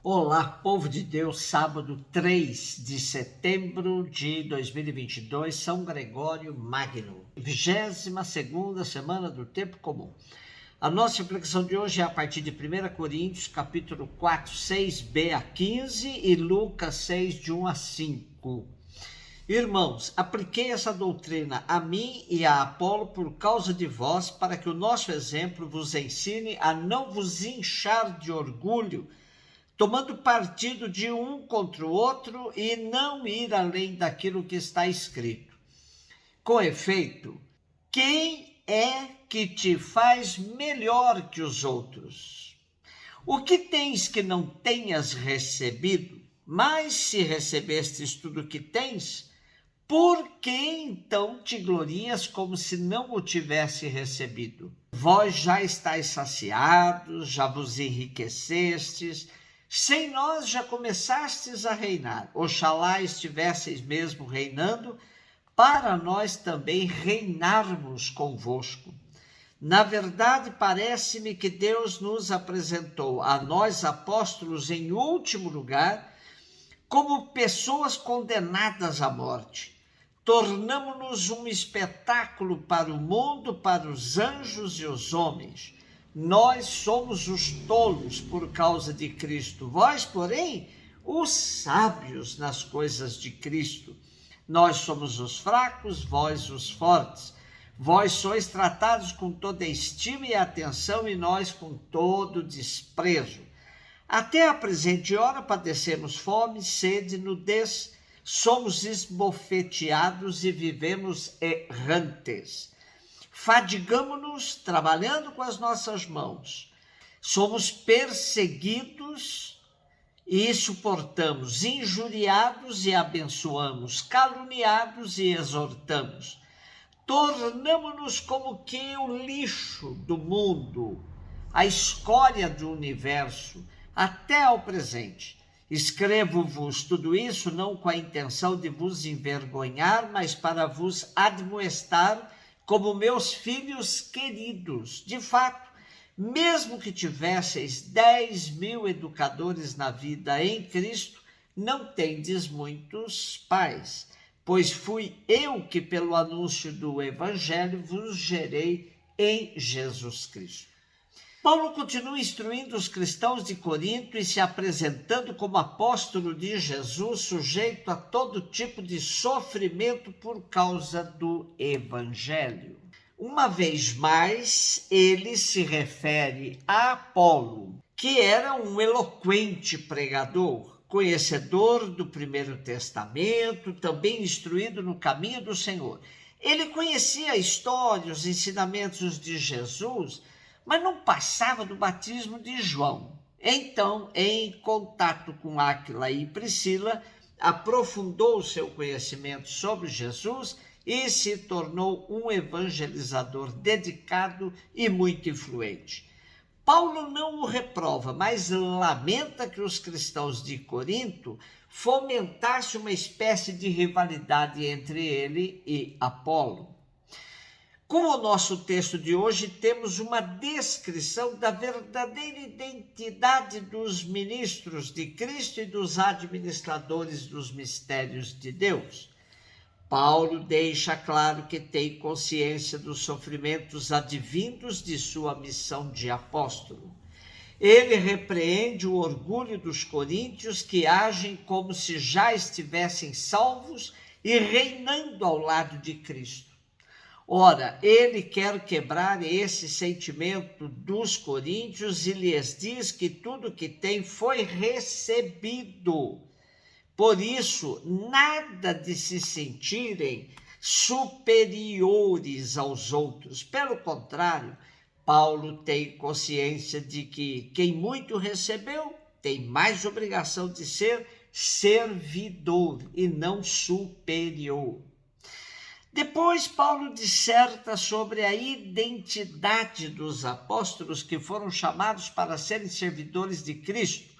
Olá, povo de Deus, sábado 3 de setembro de 2022, São Gregório Magno, 22ª semana do Tempo Comum. A nossa reflexão de hoje é a partir de 1 Coríntios, capítulo 4, 6b a 15 e Lucas 6, de 1 a 5. Irmãos, apliquei essa doutrina a mim e a Apolo por causa de vós, para que o nosso exemplo vos ensine a não vos inchar de orgulho, tomando partido de um contra o outro e não ir além daquilo que está escrito. Com efeito, quem é que te faz melhor que os outros? O que tens que não tenhas recebido? Mas se recebestes tudo o que tens, por que então te glorias como se não o tivesse recebido? Vós já estáis saciados, já vos enriquecestes, sem nós já começastes a reinar. Oxalá estivesseis mesmo reinando, para nós também reinarmos convosco. Na verdade, parece-me que Deus nos apresentou a nós apóstolos em último lugar como pessoas condenadas à morte. Tornamo-nos um espetáculo para o mundo, para os anjos e os homens. Nós somos os tolos por causa de Cristo, vós, porém, os sábios nas coisas de Cristo. Nós somos os fracos, vós os fortes. Vós sois tratados com toda estima e atenção, e nós com todo desprezo. Até a presente hora padecemos fome, sede, nudez, somos esbofeteados e vivemos errantes. Fadigamo-nos trabalhando com as nossas mãos. Somos perseguidos e suportamos, injuriados e abençoamos, caluniados e exortamos. Tornamo-nos como que o lixo do mundo, a escória do universo, até ao presente. Escrevo-vos tudo isso não com a intenção de vos envergonhar, mas para vos admoestar como meus filhos queridos. De fato, mesmo que tivesseis 10.000 educadores na vida em Cristo, não tendes muitos pais, pois fui eu que pelo anúncio do Evangelho vos gerei em Jesus Cristo. Paulo continua instruindo os cristãos de Corinto e se apresentando como apóstolo de Jesus, sujeito a todo tipo de sofrimento por causa do Evangelho. Uma vez mais, ele se refere a Apolo, que era um eloquente pregador, conhecedor do Primeiro Testamento, também instruído no caminho do Senhor. Ele conhecia a história, os ensinamentos de Jesus, mas não passava do batismo de João. Então, em contato com Áquila e Priscila, aprofundou o seu conhecimento sobre Jesus e se tornou um evangelizador dedicado e muito influente. Paulo não o reprova, mas lamenta que os cristãos de Corinto fomentassem uma espécie de rivalidade entre ele e Apolo. Com o nosso texto de hoje, temos uma descrição da verdadeira identidade dos ministros de Cristo e dos administradores dos mistérios de Deus. Paulo deixa claro que tem consciência dos sofrimentos advindos de sua missão de apóstolo. Ele repreende o orgulho dos coríntios que agem como se já estivessem salvos e reinando ao lado de Cristo. Ora, ele quer quebrar esse sentimento dos coríntios e lhes diz que tudo que tem foi recebido. Por isso, nada de se sentirem superiores aos outros. Pelo contrário, Paulo tem consciência de que quem muito recebeu tem mais obrigação de ser servidor e não superior. Depois, Paulo disserta sobre a identidade dos apóstolos que foram chamados para serem servidores de Cristo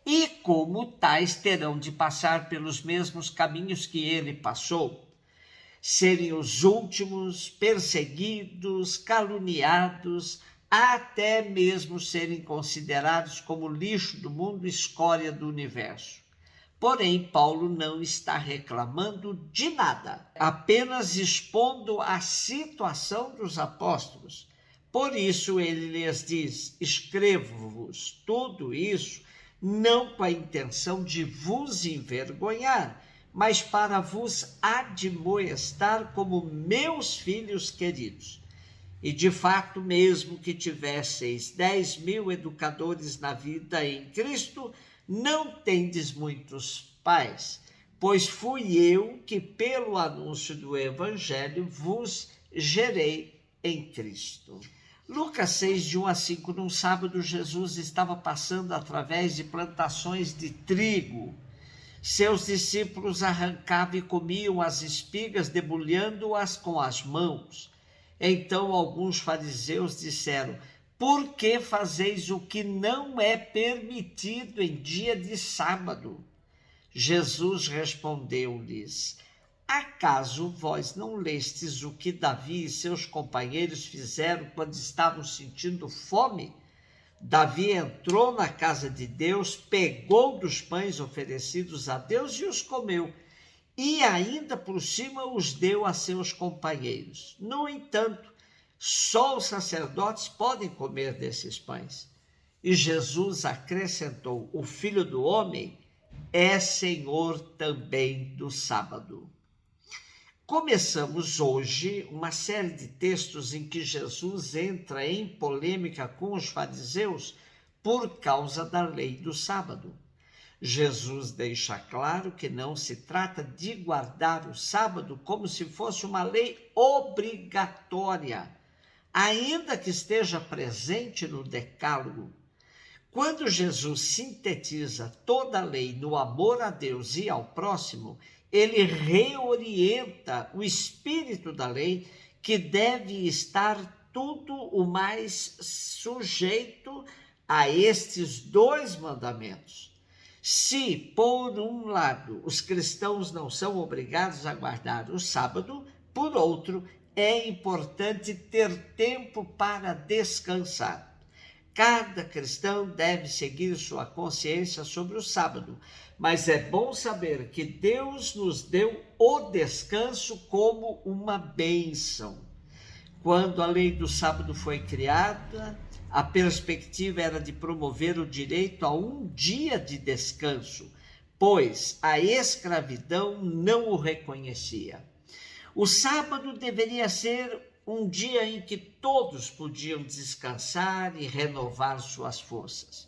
e como tais terão de passar pelos mesmos caminhos que ele passou. Serem os últimos, perseguidos, caluniados, até mesmo serem considerados como lixo do mundo, escória do universo. Porém, Paulo não está reclamando de nada, apenas expondo a situação dos apóstolos. Por isso ele lhes diz: escrevo-vos tudo isso não com a intenção de vos envergonhar, mas para vos admoestar como meus filhos queridos. E de fato, mesmo que tivesseis 10.000 educadores na vida em Cristo, não tendes muitos pais, pois fui eu que, pelo anúncio do Evangelho, vos gerei em Cristo. Lucas 6, de 1 a 5, num sábado, Jesus estava passando através de plantações de trigo. Seus discípulos arrancavam e comiam as espigas, debulhando-as com as mãos. Então alguns fariseus disseram: por que fazeis o que não é permitido em dia de sábado? Jesus respondeu-lhes: acaso vós não lestes o que Davi e seus companheiros fizeram quando estavam sentindo fome? Davi entrou na casa de Deus, pegou dos pães oferecidos a Deus e os comeu, e ainda por cima os deu a seus companheiros. No entanto, só os sacerdotes podem comer desses pães. E Jesus acrescentou: o Filho do Homem é Senhor também do sábado. Começamos hoje uma série de textos em que Jesus entra em polêmica com os fariseus por causa da lei do sábado. Jesus deixa claro que não se trata de guardar o sábado como se fosse uma lei obrigatória, ainda que esteja presente no Decálogo. Quando Jesus sintetiza toda a lei no amor a Deus e ao próximo, ele reorienta o espírito da lei, que deve estar tudo o mais sujeito a estes dois mandamentos. Se, por um lado, os cristãos não são obrigados a guardar o sábado, por outro, é importante ter tempo para descansar. Cada cristão deve seguir sua consciência sobre o sábado, mas é bom saber que Deus nos deu o descanso como uma bênção. Quando a lei do sábado foi criada, a perspectiva era de promover o direito a um dia de descanso, pois a escravidão não o reconhecia. O sábado deveria ser um dia em que todos podiam descansar e renovar suas forças.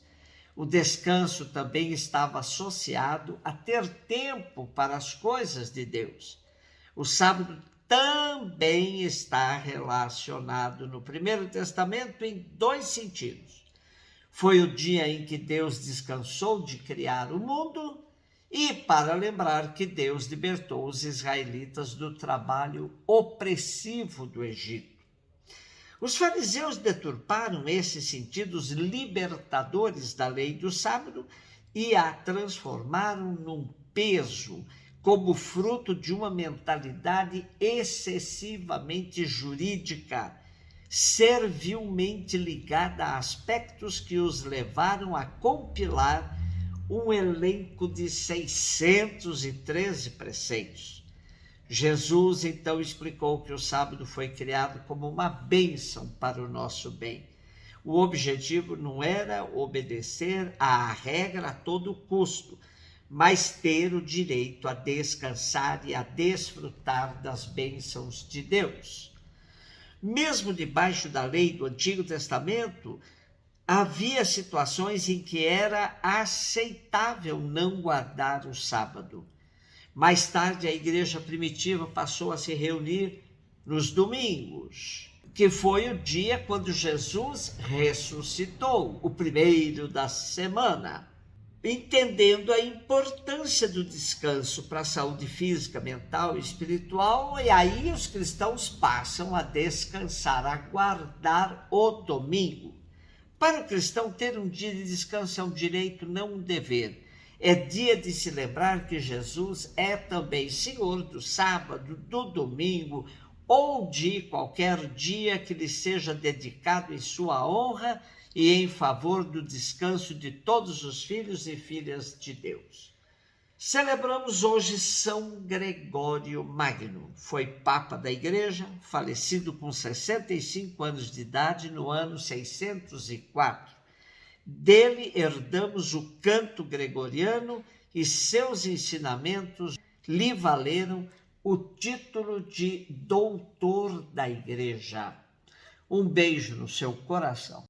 O descanso também estava associado a ter tempo para as coisas de Deus. O sábado também está relacionado no Primeiro Testamento em dois sentidos. Foi o dia em que Deus descansou de criar o mundo e para lembrar que Deus libertou os israelitas do trabalho opressivo do Egito. Os fariseus deturparam esses sentidos libertadores da lei do sábado e a transformaram num peso, como fruto de uma mentalidade excessivamente jurídica, servilmente ligada a aspectos que os levaram a compilar um elenco de 613 preceitos. Jesus então explicou que o sábado foi criado como uma bênção para o nosso bem. O objetivo não era obedecer à regra a todo custo, mas ter o direito a descansar e a desfrutar das bênçãos de Deus. Mesmo debaixo da lei do Antigo Testamento, havia situações em que era aceitável não guardar o sábado. Mais tarde, a igreja primitiva passou a se reunir nos domingos, que foi o dia quando Jesus ressuscitou, o primeiro da semana. Entendendo a importância do descanso para a saúde física, mental e espiritual, e aí os cristãos passam a descansar, a guardar o domingo. Para o cristão, ter um dia de descanso é um direito, não um dever. É dia de se lembrar que Jesus é também Senhor do sábado, do domingo, ou de qualquer dia que lhe seja dedicado em sua honra e em favor do descanso de todos os filhos e filhas de Deus. Celebramos hoje São Gregório Magno. Foi Papa da Igreja, falecido com 65 anos de idade no ano 604. Dele herdamos o canto gregoriano e seus ensinamentos lhe valeram o título de doutor da Igreja. Um beijo no seu coração.